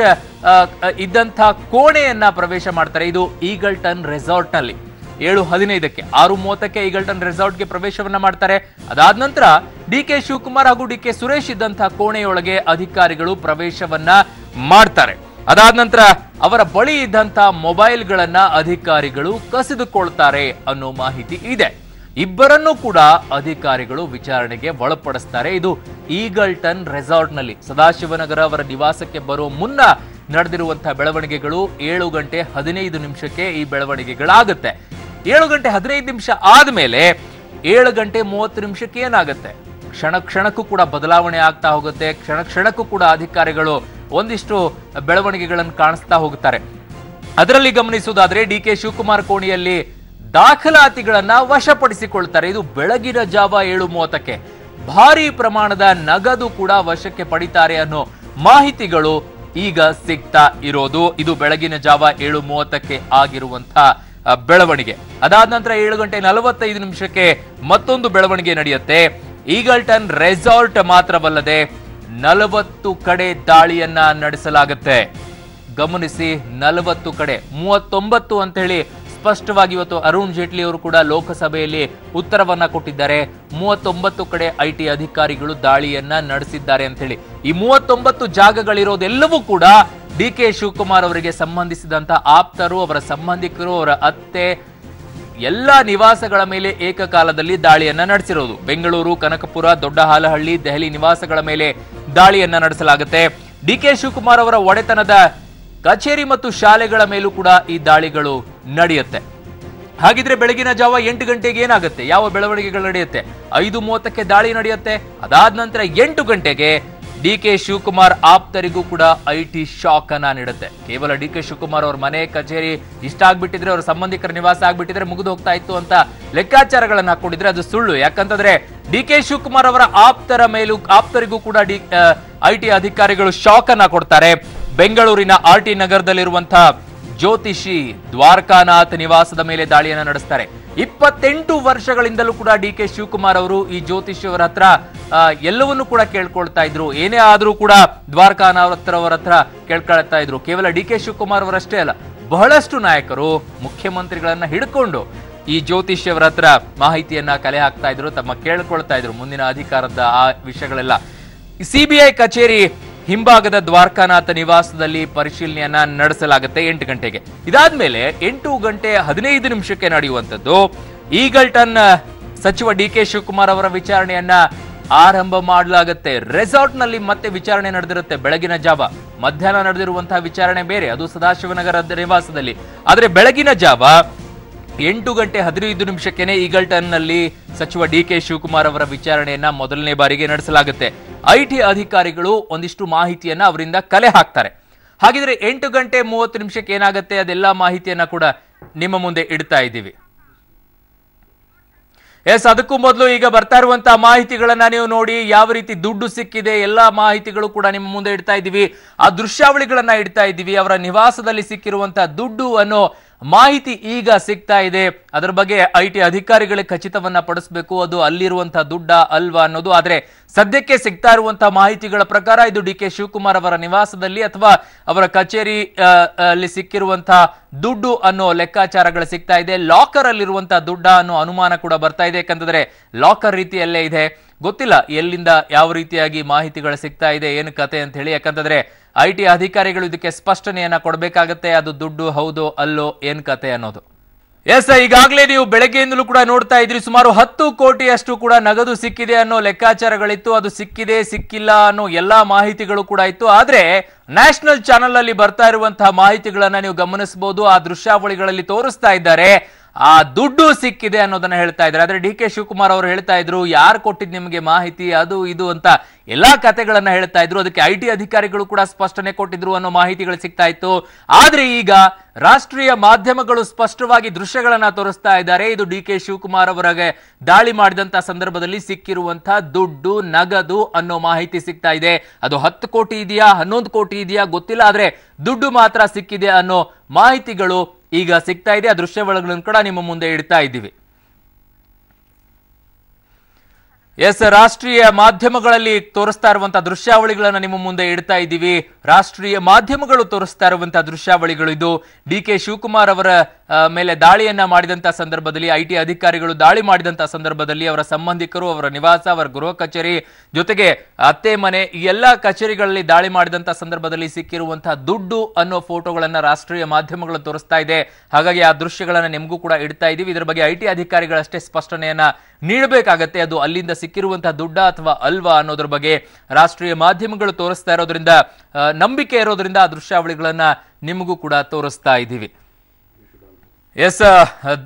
ಇದ್ದಂತ ಕೋಣೆಯನ್ನ ಪ್ರವೇಶ ಮಾಡ್ತಾರೆ. ಇದು ಈಗಲ್ಟನ್ ರೆಸಾರ್ಟ್ ನಲ್ಲಿ 7:15. 6:30 ಈಗಲ್ಟನ್ ರೆಸಾರ್ಟ್ಗೆ ಪ್ರವೇಶವನ್ನ ಮಾಡ್ತಾರೆ. ಅದಾದ ನಂತರ DK ಶಿವಕುಮಾರ್ ಹಾಗೂ DK ಸುರೇಶ್ ಇದ್ದಂತಹ ಕೋಣೆಯೊಳಗೆ ಅಧಿಕಾರಿಗಳು ಪ್ರವೇಶವನ್ನ ಮಾಡ್ತಾರೆ. ಅದಾದ ನಂತರ ಅವರ ಬಳಿ ಇದ್ದಂತಹ ಮೊಬೈಲ್ಗಳನ್ನ ಅಧಿಕಾರಿಗಳು ಕಸಿದುಕೊಳ್ತಾರೆ ಅನ್ನೋ ಮಾಹಿತಿ ಇದೆ. ಇಬ್ಬರನ್ನು ಕೂಡ ಅಧಿಕಾರಿಗಳು ವಿಚಾರಣೆಗೆ ಒಳಪಡಿಸ್ತಾರೆ. ಇದು ಈಗಲ್ಟನ್ ರೆಸಾರ್ಟ್ ನಲ್ಲಿ ಸದಾಶಿವನಗರ ಅವರ ನಿವಾಸಕ್ಕೆ ಬರೋ ಮುನ್ನ ನಡೆದಿರುವಂತಹ ಬೆಳವಣಿಗೆಗಳು. 7:15 ಈ ಬೆಳವಣಿಗೆಗಳಾಗುತ್ತೆ. 7:15 ಆದ್ಮೇಲೆ 7:30 ಏನಾಗುತ್ತೆ, ಕ್ಷಣಕ್ಕೂ ಕೂಡ ಬದಲಾವಣೆ ಆಗ್ತಾ ಹೋಗುತ್ತೆ. ಕ್ಷಣಕ್ಕೂ ಕೂಡ ಅಧಿಕಾರಿಗಳು ಒಂದಿಷ್ಟು ಬೆಳವಣಿಗೆಗಳನ್ನು ಕಾಣಿಸ್ತಾ ಹೋಗುತ್ತಾರೆ. ಅದರಲ್ಲಿ ಗಮನಿಸುವುದಾದ್ರೆ DK ಶಿವಕುಮಾರ್ ಕೋಣೆಯಲ್ಲಿ ದಾಖಲಾತಿಗಳನ್ನ ವಶಪಡಿಸಿಕೊಳ್ತಾರೆ. ಇದು ಬೆಳಗಿನ ಜಾವ 7:30. ಭಾರಿ ಪ್ರಮಾಣದ ನಗದು ಕೂಡ ವಶಕ್ಕೆ ಪಡಿತಾರೆ ಅನ್ನೋ ಮಾಹಿತಿಗಳು ಈಗ ಸಿಗ್ತಾ ಇರೋದು. ಇದು ಬೆಳಗಿನ ಜಾವ 7:30 ಆಗಿರುವಂತಹ ಬೆಳವಣಿಗೆ. ಅದಾದ ನಂತರ 7:45 ಮತ್ತೊಂದು ಬೆಳವಣಿಗೆ ನಡೆಯುತ್ತೆ. ಈಗಲ್ಟನ್ ರೆಸಾರ್ಟ್ ಮಾತ್ರವಲ್ಲದೆ 40 ಕಡೆ ದಾಳಿಯನ್ನ ನಡೆಸಲಾಗುತ್ತೆ. ಗಮನಿಸಿ, 40 ಕಡೆ. 39 ಅಂತ ಹೇಳಿ ಸ್ಪಷ್ಟವಾಗಿ ಇವತ್ತು ಅರುಣ್ ಜೇಟ್ಲಿ ಅವರು ಕೂಡ ಲೋಕಸಭೆಯಲ್ಲಿ ಉತ್ತರವನ್ನ ಕೊಟ್ಟಿದ್ದಾರೆ. 39 ಕಡೆ IT ಅಧಿಕಾರಿಗಳು ದಾಳಿಯನ್ನ ನಡೆಸಿದ್ದಾರೆ ಅಂತ ಹೇಳಿ. ಈ 39 ಜಾಗಗಳಿರೋದೆಲ್ಲವೂ ಕೂಡ ಡಿ.ಕೆ. ಶಿವಕುಮಾರ್ ಅವರಿಗೆ ಸಂಬಂಧಿಸಿದಂತ ಆಪ್ತರು, ಅವರ ಸಂಬಂಧಿಕರು, ಅವರ ಅತ್ತೆ ಎಲ್ಲ ನಿವಾಸಗಳ ಮೇಲೆ ಏಕಕಾಲದಲ್ಲಿ ದಾಳಿಯನ್ನ ನಡೆಸಿರೋದು. ಬೆಂಗಳೂರು, ಕನಕಪುರ, ದೊಡ್ಡಹಾಲಹಳ್ಳಿ, ದೆಹಲಿ ನಿವಾಸಗಳ ಮೇಲೆ ದಾಳಿಯನ್ನ ನಡೆಸಲಾಗುತ್ತೆ. ಡಿ.ಕೆ. ಶಿವಕುಮಾರ್ ಅವರ ಒಡೆತನದ ಕಚೇರಿ ಮತ್ತು ಶಾಲೆಗಳ ಮೇಲೂ ಕೂಡ ಈ ದಾಳಿಗಳು ನಡೆಯುತ್ತೆ. ಹಾಗಿದ್ರೆ ಬೆಳಗಿನ ಜಾವ 8 ಗಂಟೆಗೆ ಏನಾಗುತ್ತೆ? ಯಾವ ಬೆಳವಣಿಗೆಗಳು ನಡೆಯುತ್ತೆ? 5:30ಕ್ಕೆ ದಾಳಿ ನಡೆಯುತ್ತೆ. ಅದಾದ ನಂತರ 8 ಗಂಟೆಗೆ ಡಿ.ಕೆ. ಶಿವಕುಮಾರ್ ಆಪ್ತರಿಗೂ ಕೂಡ IT ಶಾಕ್ ಅನ್ನ ನೀಡುತ್ತೆ. ಕೇವಲ ಡಿ.ಕೆ. ಶಿವಕುಮಾರ್ ಅವ್ರ ಮನೆ, ಕಚೇರಿ ಇಷ್ಟ ಆಗ್ಬಿಟ್ಟಿದ್ರೆ, ಅವರ ಸಂಬಂಧಿಕರ ನಿವಾಸ ಆಗ್ಬಿಟ್ಟಿದ್ರೆ ಮುಗಿದು ಹೋಗ್ತಾ ಇತ್ತು ಅಂತ ಲೆಕ್ಕಾಚಾರಗಳನ್ನ ಹಾಕೊಂಡಿದ್ರೆ ಅದು ಸುಳ್ಳು. ಯಾಕಂತಂದ್ರೆ ಡಿ.ಕೆ. ಶಿವಕುಮಾರ್ ಅವರ ಆಪ್ತರಿಗೂ ಕೂಡ IT ಅಧಿಕಾರಿಗಳು ಶಾಕ್ ಅನ್ನ ಕೊಡ್ತಾರೆ. ಬೆಂಗಳೂರಿನ RT ನಗರದಲ್ಲಿರುವಂತಹ ಜ್ಯೋತಿಷಿ ದ್ವಾರಕಾನಾಥ್ ನಿವಾಸದ ಮೇಲೆ ದಾಳಿಯನ್ನ ನಡೆಸ್ತಾರೆ. 28 ವರ್ಷಗಳಿಂದಲೂ ಕೂಡ ಡಿ.ಕೆ. ಶಿವಕುಮಾರ್ ಅವರು ಈ ಜ್ಯೋತಿಷಿಯವರ ಹತ್ರ ಎಲ್ಲವನ್ನೂ ಕೂಡ ಕೇಳ್ಕೊಳ್ತಾ ಇದ್ರು. ಏನೇ ಆದ್ರೂ ಕೂಡ ದ್ವಾರಕಾನಾಥ್ ಅವರ ಹತ್ರ ಕೇಳ್ಕೊಳ್ತಾ ಇದ್ರು. ಕೇವಲ ಡಿ.ಕೆ. ಶಿವಕುಮಾರ್ ಅವರಷ್ಟೇ ಅಲ್ಲ, ಬಹಳಷ್ಟು ನಾಯಕರು ಮುಖ್ಯಮಂತ್ರಿಗಳನ್ನ ಹಿಡ್ಕೊಂಡು ಈ ಜ್ಯೋತಿಷಿಯವರ ಹತ್ರ ಮಾಹಿತಿಯನ್ನ ಕಲೆ ಹಾಕ್ತಾ ಇದ್ರು, ತಮ್ಮ ಕೇಳ್ಕೊಳ್ತಾ ಇದ್ರು ಮುಂದಿನ ಅಧಿಕಾರದ ಆ ವಿಷಯಗಳೆಲ್ಲ. CBI ಕಚೇರಿ ಹಿಂಭಾಗದ ದ್ವಾರಕಾನಾಥ ನಿವಾಸದಲ್ಲಿ ಪರಿಶೀಲನೆಯನ್ನ ನಡೆಸಲಾಗುತ್ತೆ 8 ಗಂಟೆಗೆ. ಇದಾದ್ಮೇಲೆ 8:15 ನಡೆಯುವಂಥದ್ದು ಈಗಲ್ಟನ್ ಸಚಿವ ಡಿ.ಕೆ. ಶಿವಕುಮಾರ್ ಅವರ ವಿಚಾರಣೆಯನ್ನ ಆರಂಭ ಮಾಡಲಾಗುತ್ತೆ. ರೆಸಾರ್ಟ್ ನಲ್ಲಿ ಮತ್ತೆ ವಿಚಾರಣೆ ನಡೆದಿರುತ್ತೆ. ಬೆಳಗಿನ ಜಾವ, ಮಧ್ಯಾಹ್ನ ನಡೆದಿರುವಂತಹ ವಿಚಾರಣೆ ಬೇರೆ, ಅದು ಸದಾಶಿವನಗರದ ನಿವಾಸದಲ್ಲಿ. ಆದ್ರೆ ಬೆಳಗಿನ ಜಾವ 8:15 ಈಗಲ್ಟನ್ ನಲ್ಲಿ ಸಚಿವ ಡಿ.ಕೆ. ಶಿವಕುಮಾರ್ ಅವರ ವಿಚಾರಣೆಯನ್ನ ಮೊದಲನೇ ಬಾರಿಗೆ ನಡೆಸಲಾಗುತ್ತೆ. IT ಅಧಿಕಾರಿಗಳು ಒಂದಿಷ್ಟು ಮಾಹಿತಿಯನ್ನ ಅವರಿಂದ ಕಲೆ ಹಾಕ್ತಾರೆ. ಹಾಗಿದ್ರೆ 8:30 ಏನಾಗುತ್ತೆ? ಅದೆಲ್ಲ ಮಾಹಿತಿಯನ್ನ ಕೂಡ ನಿಮ್ಮ ಮುಂದೆ ಇಡ್ತಾ ಇದ್ದೀವಿ. ಅದಕ್ಕೂ ಮೊದಲು ಈಗ ಬರ್ತಾ ಇರುವಂತಹ ಮಾಹಿತಿಗಳನ್ನ ನೀವು ನೋಡಿ, ಯಾವ ರೀತಿ ದುಡ್ಡು ಸಿಕ್ಕಿದೆ, ಎಲ್ಲಾ ಮಾಹಿತಿಗಳು ಕೂಡ ನಿಮ್ಮ ಮುಂದೆ ಇಡ್ತಾ ಇದ್ದೀವಿ. ಆ ದೃಶ್ಯಾವಳಿಗಳನ್ನ ಇಡ್ತಾ ಇದ್ದೀವಿ. ಅವರ ನಿವಾಸದಲ್ಲಿ ಸಿಕ್ಕಿರುವಂತಹ ದುಡ್ಡು ಅನ್ನೋ ಮಾಹಿತಿ ಈಗ ಸಿಗ್ತಾ ಇದೆ. ಅದರ ಬಗ್ಗೆ IT ಅಧಿಕಾರಿಗಳಿಗೆ ಖಚಿತವನ್ನ ಪಡಿಸಬೇಕು, ಅದು ಅಲ್ಲಿರುವಂತಹ ದುಡ್ಡ ಅಲ್ವಾ ಅನ್ನೋದು. ಆದ್ರೆ ಸದ್ಯಕ್ಕೆ ಸಿಗ್ತಾ ಇರುವಂತಹ ಮಾಹಿತಿಗಳ ಪ್ರಕಾರ ಇದು ಡಿ.ಕೆ. ಶಿವಕುಮಾರ್ ಅವರ ನಿವಾಸದಲ್ಲಿ ಅಥವಾ ಅವರ ಕಚೇರಿ ಅಲ್ಲಿ ಸಿಕ್ಕಿರುವಂತಹ ದುಡ್ಡು ಅನ್ನೋ ಲೆಕ್ಕಾಚಾರಗಳು ಸಿಗ್ತಾ ಇದೆ. ಲಾಕರ್ ಅಲ್ಲಿರುವಂತಹ ದುಡ್ಡ ಅನ್ನೋ ಅನುಮಾನ ಕೂಡ ಬರ್ತಾ ಇದೆ. ಯಾಕಂತಂದ್ರೆ ಲಾಕರ್ ರೀತಿಯಲ್ಲೇ ಇದೆ. ಗೊತ್ತಿಲ್ಲ ಎಲ್ಲಿಂದ ಯಾವ ರೀತಿಯಾಗಿ ಮಾಹಿತಿಗಳು ಸಿಗ್ತಾ ಇದೆ, ಏನು ಕತೆ ಅಂತ ಹೇಳಿ. ಯಾಕಂತಂದ್ರೆ IT ಅಧಿಕಾರಿಗಳು ಇದಕ್ಕೆ ಸ್ಪಷ್ಟನೆಯನ್ನ ಕೊಡಬೇಕಾಗತ್ತೆ. ಅದು ದುಡ್ಡು ಹೌದು ಅಲ್ಲೋ, ಏನ್ ಕತೆ ಅನ್ನೋದು. ಈಗಾಗಲೇ ನೀವು ಬೆಳಗ್ಗೆಯಿಂದಲೂ ಕೂಡ ನೋಡ್ತಾ ಇದ್ರಿ, ಸುಮಾರು 10 ಕೋಟಿಯಷ್ಟು ಕೂಡ ನಗದು ಸಿಕ್ಕಿದೆ ಅನ್ನೋ ಲೆಕ್ಕಾಚಾರಗಳಿತ್ತು. ಅದು ಸಿಕ್ಕಿದೆ ಸಿಕ್ಕಿಲ್ಲ ಅನ್ನೋ ಎಲ್ಲಾ ಮಾಹಿತಿಗಳು ಕೂಡ ಇತ್ತು. ಆದ್ರೆ ನ್ಯಾಷನಲ್ ಚಾನೆಲ್ ಅಲ್ಲಿ ಬರ್ತಾ ಇರುವಂತಹ ಮಾಹಿತಿಗಳನ್ನ ನೀವು ಗಮನಿಸಬಹುದು. ಆ ದೃಶ್ಯಾವಳಿಗಳಲ್ಲಿ ತೋರಿಸ್ತಾ ಇದ್ದಾರೆ, ಆ ದುಡ್ಡು ಸಿಕ್ಕಿದೆ ಅನ್ನೋದನ್ನ ಹೇಳ್ತಾ ಇದ್ದಾರೆ. ಆದ್ರೆ ಡಿ.ಕೆ. ಶಿವಕುಮಾರ್ ಅವರು ಹೇಳ್ತಾ ಇದ್ರು, ಯಾರು ಕೊಟ್ಟಿದ್ ನಿಮಗೆ ಮಾಹಿತಿ, ಅದು ಇದು ಅಂತ ಎಲ್ಲಾ ಕತೆಗಳನ್ನ ಹೇಳ್ತಾ ಇದ್ರು. ಅದಕ್ಕೆ IT ಅಧಿಕಾರಿಗಳು ಕೂಡ ಸ್ಪಷ್ಟನೆ ಕೊಟ್ಟಿದ್ರು ಅನ್ನೋ ಮಾಹಿತಿಗಳು ಸಿಗ್ತಾ ಇತ್ತು. ಆದ್ರೆ ಈಗ ರಾಷ್ಟ್ರೀಯ ಮಾಧ್ಯಮಗಳು ಸ್ಪಷ್ಟವಾಗಿ ದೃಶ್ಯಗಳನ್ನ ತೋರಿಸ್ತಾ ಇದ್ದಾರೆ. ಇದು ಡಿ.ಕೆ. ಶಿವಕುಮಾರ್ ಅವರಿಗೆ ದಾಳಿ ಮಾಡಿದಂತ ಸಂದರ್ಭದಲ್ಲಿ ಸಿಕ್ಕಿರುವಂತಹ ದುಡ್ಡು, ನಗದು ಅನ್ನೋ ಮಾಹಿತಿ ಸಿಗ್ತಾ ಇದೆ. ಅದು 10 ಕೋಟಿ ಇದೆಯಾ, 11 ಕೋಟಿ ಇದೆಯಾ ಗೊತ್ತಿಲ್ಲ. ಆದ್ರೆ ದುಡ್ಡು ಮಾತ್ರ ಸಿಕ್ಕಿದೆ ಅನ್ನೋ ಮಾಹಿತಿಗಳು ಈಗ ಸಿಗ್ತಾ ಇದೆ. ಆ ದೃಶ್ಯಾವಳಿಗಳನ್ನು ಕೂಡ ನಿಮ್ಮ ಮುಂದೆ ಇಡ್ತಾ ಇದ್ದೀವಿ. ರಾಷ್ಟ್ರೀಯ ಮಾಧ್ಯಮಗಳಲ್ಲಿ ತೋರಿಸ್ತಾ ಇರುವಂತಹ ದೃಶ್ಯಾವಳಿಗಳನ್ನ ನಿಮ್ಮ ಮುಂದೆ ಇಡ್ತಾ ಇದ್ದೀವಿ. ರಾಷ್ಟ್ರೀಯ ಮಾಧ್ಯಮಗಳು ತೋರಿಸ್ತಾ ಇರುವಂತಹ ದೃಶ್ಯಾವಳಿಗಳು ಇದು. ಡಿ.ಕೆ. ಶಿವಕುಮಾರ್ ಅವರ ಮೇಲೆ ದಾಳಿಯನ್ನ ಮಾಡಿದಂತಹ ಸಂದರ್ಭದಲ್ಲಿ, IT ಅಧಿಕಾರಿಗಳು ದಾಳಿ ಮಾಡಿದಂತಹ ಸಂದರ್ಭದಲ್ಲಿ ಅವರ ಸಂಬಂಧಿಕರು, ಅವರ ನಿವಾಸ, ಅವರ ಗೃಹ ಕಚೇರಿ ಜೊತೆಗೆ ಅತ್ತೆ ಮನೆ, ಈ ಎಲ್ಲಾ ಕಚೇರಿಗಳಲ್ಲಿ ದಾಳಿ ಮಾಡಿದಂತಹ ಸಂದರ್ಭದಲ್ಲಿ ಸಿಕ್ಕಿರುವಂತಹ ದುಡ್ಡು ಅನ್ನೋ ಫೋಟೋಗಳನ್ನ ರಾಷ್ಟ್ರೀಯ ಮಾಧ್ಯಮಗಳು ತೋರಿಸ್ತಾ ಇದೆ. ಹಾಗಾಗಿ ಆ ದೃಶ್ಯಗಳನ್ನ ನಿಮಗೂ ಕೂಡ ಇಡ್ತಾ ಇದ್ದೀವಿ. ಇದರ ಬಗ್ಗೆ IT ಅಧಿಕಾರಿಗಳಷ್ಟೇ ಸ್ಪಷ್ಟನೆಯನ್ನ ನೀಡಬೇಕಾಗತ್ತೆ. ಅದು ಅಲ್ಲಿಂದ ಸಿಕ್ಕಿರುವಂತಹ ದುಡ್ಡ ಅಥವಾ ಅಲ್ವಾ ಅನ್ನೋದ್ರ ಬಗ್ಗೆ ರಾಷ್ಟ್ರೀಯ ಮಾಧ್ಯಮಗಳು ತೋರಿಸ್ತಾ ಇರೋದ್ರಿಂದ, ನಂಬಿಕೆ ಇರೋದ್ರಿಂದ ಆ ದೃಶ್ಯಾವಳಿಗಳನ್ನ ನಿಮಗೂ ಕೂಡ ತೋರಿಸ್ತಾ ಇದ್ದೀವಿ.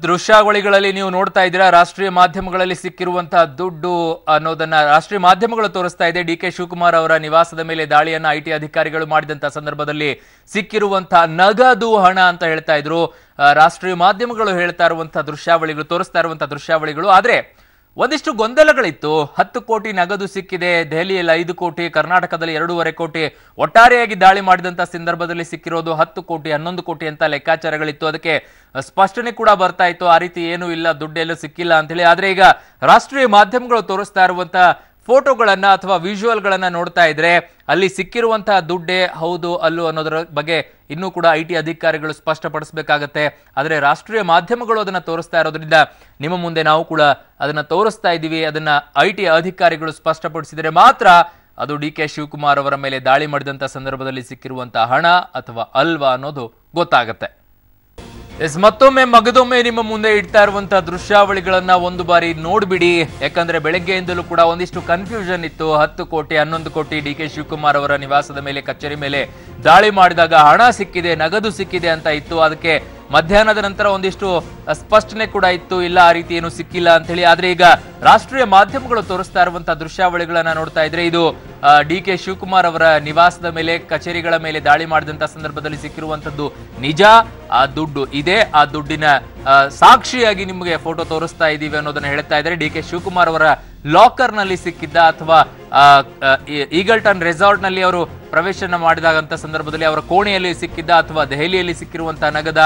ದೃಶ್ಯಾವಳಿಗಳಲ್ಲಿ ನೀವು ನೋಡ್ತಾ ಇದ್ದೀರಾ, ರಾಷ್ಟ್ರೀಯ ಮಾಧ್ಯಮಗಳಲ್ಲಿ ಸಿಕ್ಕಿರುವಂತಹ ದುಡ್ಡು ಅನ್ನೋದನ್ನ ರಾಷ್ಟ್ರೀಯ ಮಾಧ್ಯಮಗಳು ತೋರಿಸ್ತಾ ಇದೆ. ಡಿ.ಕೆ. ಶಿವಕುಮಾರ್ ಅವರ ನಿವಾಸದ ಮೇಲೆ ದಾಳಿಯನ್ನ IT ಅಧಿಕಾರಿಗಳು ಮಾಡಿದಂತಹ ಸಂದರ್ಭದಲ್ಲಿ ಸಿಕ್ಕಿರುವಂತಹ ನಗದು ಹಣ ಅಂತ ಹೇಳ್ತಾ ಇದ್ರು. ರಾಷ್ಟ್ರೀಯ ಮಾಧ್ಯಮಗಳು ಹೇಳ್ತಾ ಇರುವಂತಹ ದೃಶ್ಯಾವಳಿಗಳು, ತೋರಿಸ್ತಾ ಇರುವಂತಹ ದೃಶ್ಯಾವಳಿಗಳು. ಆದ್ರೆ ಒಂದಿಷ್ಟು ಗೊಂದಲಗಳಿತ್ತು. 10 ಕೋಟಿ ನಗದು ಸಿಕ್ಕಿದೆ, ದೆಹಲಿಯಲ್ಲಿ 5 ಕೋಟಿ, ಕರ್ನಾಟಕದಲ್ಲಿ 2.5 ಕೋಟಿ, ಒಟ್ಟಾರೆಯಾಗಿ ದಾಳಿ ಮಾಡಿದಂತ ಸಂದರ್ಭದಲ್ಲಿ ಸಿಕ್ಕಿರೋದು 10 ಕೋಟಿ 11 ಕೋಟಿ ಅಂತ ಲೆಕ್ಕಾಚಾರಗಳಿತ್ತು. ಅದಕ್ಕೆ ಸ್ಪಷ್ಟನೆ ಕೂಡ ಬರ್ತಾ ಇತ್ತು, ಆ ರೀತಿ ಏನೂ ಇಲ್ಲ, ದುಡ್ಡೆಲ್ಲೂ ಸಿಕ್ಕಿಲ್ಲ ಅಂತ ಹೇಳಿ. ಆದ್ರೆ ಈಗ ರಾಷ್ಟ್ರೀಯ ಮಾಧ್ಯಮಗಳು ತೋರಿಸ್ತಾ ಇರುವಂತಹ ಫೋಟೋಗಳನ್ನ ಅಥವಾ ವಿಜುವಲ್ಗಳನ್ನ ನೋಡ್ತಾ ಇದ್ರೆ ಅಲ್ಲಿ ಸಿಕ್ಕಿರುವಂತಹ ದುಡ್ಡೇ ಹೌದು ಅಲ್ಲೋ ಅನ್ನೋದ್ರ ಬಗ್ಗೆ ಇನ್ನೂ ಕೂಡ IT ಅಧಿಕಾರಿಗಳು ಸ್ಪಷ್ಟಪಡಿಸಬೇಕಾಗತ್ತೆ. ಆದರೆ ರಾಷ್ಟ್ರೀಯ ಮಾಧ್ಯಮಗಳು ಅದನ್ನ ತೋರಿಸ್ತಾ ಇರೋದ್ರಿಂದ ನಿಮ್ಮ ಮುಂದೆ ನಾವು ಕೂಡ ಅದನ್ನ ತೋರಿಸ್ತಾ ಇದ್ದೀವಿ. ಅದನ್ನ IT ಅಧಿಕಾರಿಗಳು ಸ್ಪಷ್ಟಪಡಿಸಿದರೆ ಮಾತ್ರ ಅದು ಡಿ ಕೆ ಶಿವಕುಮಾರ್ ಅವರ ಮೇಲೆ ದಾಳಿ ಮಾಡಿದಂತ ಸಂದರ್ಭದಲ್ಲಿ ಸಿಕ್ಕಿರುವಂತಹ ಹಣ ಅಥವಾ ಅಲ್ವಾ ಅನ್ನೋದು ಗೊತ್ತಾಗುತ್ತೆ. ಮತ್ತೊಮ್ಮೆ ಮಗದೊಮ್ಮೆ ನಿಮ್ಮ ಮುಂದೆ ಇಡ್ತಾ ಇರುವಂತಹ ದೃಶ್ಯಾವಳಿಗಳನ್ನ ಒಂದು ಬಾರಿ ನೋಡ್ಬಿಡಿ. ಯಾಕಂದ್ರೆ ಬೆಳಗ್ಗೆಯಿಂದಲೂ ಕೂಡ ಒಂದಿಷ್ಟು ಕನ್ಫ್ಯೂಷನ್ ಇತ್ತು. 10 ಕೋಟಿ 11 ಕೋಟಿ ಡಿ ಕೆ ಶಿವಕುಮಾರ್ ಅವರ ನಿವಾಸದ ಮೇಲೆ, ಕಚೇರಿ ಮೇಲೆ ದಾಳಿ ಮಾಡಿದಾಗ ಹಣ ಸಿಕ್ಕಿದೆ, ನಗದು ಸಿಕ್ಕಿದೆ ಅಂತ ಇತ್ತು. ಅದಕ್ಕೆ ಮಧ್ಯಾಹ್ನದ ನಂತರ ಒಂದಿಷ್ಟು ಸ್ಪಷ್ಟನೆ ಕೂಡ ಇತ್ತು, ಇಲ್ಲ ಆ ರೀತಿ ಏನು ಸಿಕ್ಕಿಲ್ಲ ಅಂತ ಹೇಳಿ. ಆದ್ರೆ ಈಗ ರಾಷ್ಟ್ರೀಯ ಮಾಧ್ಯಮಗಳು ತೋರಿಸ್ತಾ ಇರುವಂತಹ ದೃಶ್ಯಾವಳಿಗಳನ್ನ ನೋಡ್ತಾ ಇದ್ರೆ ಇದು ಡಿ ಕೆ ಶಿವಕುಮಾರ್ ಅವರ ನಿವಾಸದ ಮೇಲೆ, ಕಚೇರಿಗಳ ಮೇಲೆ ದಾಳಿ ಮಾಡಿದಂತ ಸಂದರ್ಭದಲ್ಲಿ ಸಿಕ್ಕಿರುವಂತದ್ದು ನಿಜ. ಆ ದುಡ್ಡು ಇದೆ, ಆ ದುಡ್ಡಿನ ಸಾಕ್ಷಿಯಾಗಿ ನಿಮಗೆ ಫೋಟೋ ತೋರಿಸ್ತಾ ಇದೀವಿ ಅನ್ನೋದನ್ನ ಹೇಳ್ತಾ ಇದ್ದಾರೆ. ಡಿ ಕೆ ಶಿವಕುಮಾರ್ ಅವರ ಲಾಕರ್ ನಲ್ಲಿ ಸಿಕ್ಕಿದ್ದ ಅಥವಾ ಈಗಲ್ಟನ್ ರೆಸಾರ್ಟ್ ನಲ್ಲಿ ಅವರು ಪ್ರವೇಶನ ಮಾಡಿದಾಗಂತ ಸಂದರ್ಭದಲ್ಲಿ ಅವರ ಕೋಣೆಯಲ್ಲಿ ಸಿಕ್ಕಿದ್ದ ಅಥವಾ ದೆಹಲಿಯಲ್ಲಿ ಸಿಕ್ಕಿರುವಂತಹ ನಗದ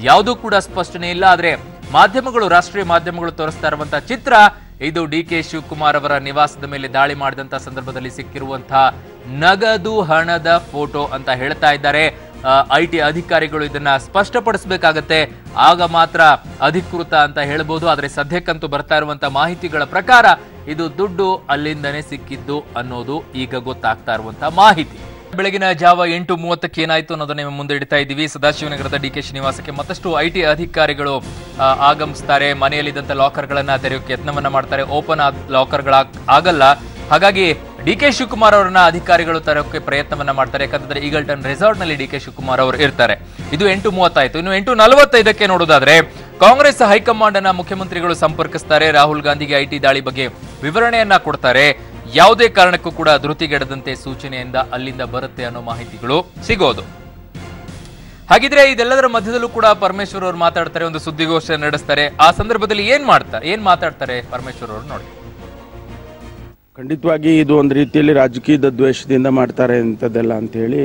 ಯಾವುದೂ ಕೂಡ ಸ್ಪಷ್ಟನೆ ಇಲ್ಲ. ಆದ್ರೆ ಮಾಧ್ಯಮಗಳು, ರಾಷ್ಟ್ರೀಯ ಮಾಧ್ಯಮಗಳು ತೋರಿಸ್ತಾ ಇರುವಂತಹ ಚಿತ್ರ ಇದು ಡಿ ಕೆ ಶಿವಕುಮಾರ್ ಅವರ ನಿವಾಸದ ಮೇಲೆ ದಾಳಿ ಮಾಡಿದಂತಹ ಸಂದರ್ಭದಲ್ಲಿ ಸಿಕ್ಕಿರುವಂತಹ ನಗದು ಹಣದ ಫೋಟೋ ಅಂತ ಹೇಳ್ತಾ ಇದ್ದಾರೆ. IT ಅಧಿಕಾರಿಗಳು ಇದನ್ನ ಸ್ಪಷ್ಟಪಡಿಸಬೇಕಾಗತ್ತೆ, ಆಗ ಮಾತ್ರ ಅಧಿಕೃತ ಅಂತ ಹೇಳ್ಬೋದು. ಆದ್ರೆ ಸದ್ಯಕ್ಕಂತೂ ಬರ್ತಾ ಇರುವಂತಹ ಮಾಹಿತಿಗಳ ಪ್ರಕಾರ ಇದು ದುಡ್ಡು ಅಲ್ಲಿಂದನೇ ಸಿಕ್ಕಿದ್ದು ಅನ್ನೋದು ಈಗ ಗೊತ್ತಾಗ್ತಾ ಇರುವಂತಹ ಮಾಹಿತಿ. ಬೆಳಗಿನ ಜಾವ 8:30ಕ್ಕೆ ಏನಾಯ್ತು ಅನ್ನೋದನ್ನ ನಿಮ್ಮ ಮುಂದೆ ಇಡ್ತಾ ಇದ್ದೀವಿ. ಸದಾಶಿವನಗರದ ಡಿಕೆಶಿ ನಿವಾಸಕ್ಕೆ ಮತ್ತಷ್ಟು IT ಅಧಿಕಾರಿಗಳು ಆಗಮಿಸ್ತಾರೆ. ಮನೆಯಲ್ಲಿದ್ದಂತ ಲಾಕರ್ಗಳನ್ನ ತೆರೆಯೋಕೆ ಯತ್ನವನ್ನ ಮಾಡ್ತಾರೆ. ಓಪನ್ ಲಾಕರ್ಗಳ ಆಗಲ್ಲ, ಹಾಗಾಗಿ ಡಿ ಕೆ ಶಿವಕುಮಾರ್ ಅವರನ್ನ ಅಧಿಕಾರಿಗಳು ತರೋಕೆ ಪ್ರಯತ್ನವನ್ನ ಮಾಡ್ತಾರೆ. ಯಾಕಂದ್ರೆ ಈಗಲ್ಟನ್ ರೆಸಾರ್ಟ್ ನಲ್ಲಿ ಡಿ ಕೆ ಶಿವಕುಮಾರ್ ಅವರು ಇರ್ತಾರೆ. ಇದು 8:30 ಆಯ್ತು. ಇನ್ನು 8:45ಕ್ಕೆ ನೋಡೋದಾದ್ರೆ ಕಾಂಗ್ರೆಸ್ ಹೈಕಮಾಂಡ್ ಅನ್ನ ಮುಖ್ಯಮಂತ್ರಿಗಳು ಸಂಪರ್ಕಿಸ್ತಾರೆ. ರಾಹುಲ್ ಗಾಂಧಿಗೆ IT ದಾಳಿ ಬಗ್ಗೆ ವಿವರಣೆಯನ್ನ ಕೊಡ್ತಾರೆ. ಯಾವುದೇ ಕಾರಣಕ್ಕೂ ಕೂಡ ಧೃತಿಗೆಡದಂತೆ ಸೂಚನೆಯಿಂದ ಅಲ್ಲಿಂದ ಬರುತ್ತೆ ಅನ್ನೋ ಮಾಹಿತಿಗಳು ಸಿಗೋದು. ಹಾಗಿದ್ರೆ ಇದೆಲ್ಲದರ ಮಧ್ಯದಲ್ಲೂ ಕೂಡ ಪರಮೇಶ್ವರ್ ಅವರು ಮಾತಾಡ್ತಾರೆ, ಒಂದು ಸುದ್ದಿಗೋಷ್ಠಿ ನಡೆಸ್ತಾರೆ. ಆ ಸಂದರ್ಭದಲ್ಲಿ ಏನ್ ಮಾತಾಡ್ತಾರೆ ಪರಮೇಶ್ವರ್ ಅವರು ನೋಡಿ. ಖಂಡಿತವಾಗಿ ಇದು ಒಂದು ರೀತಿಯಲ್ಲಿ ರಾಜಕೀಯದ ದ್ವೇಷದಿಂದ ಮಾಡ್ತಾರೆ ಅಂತದೆಲ್ಲ ಅಂತ ಹೇಳಿ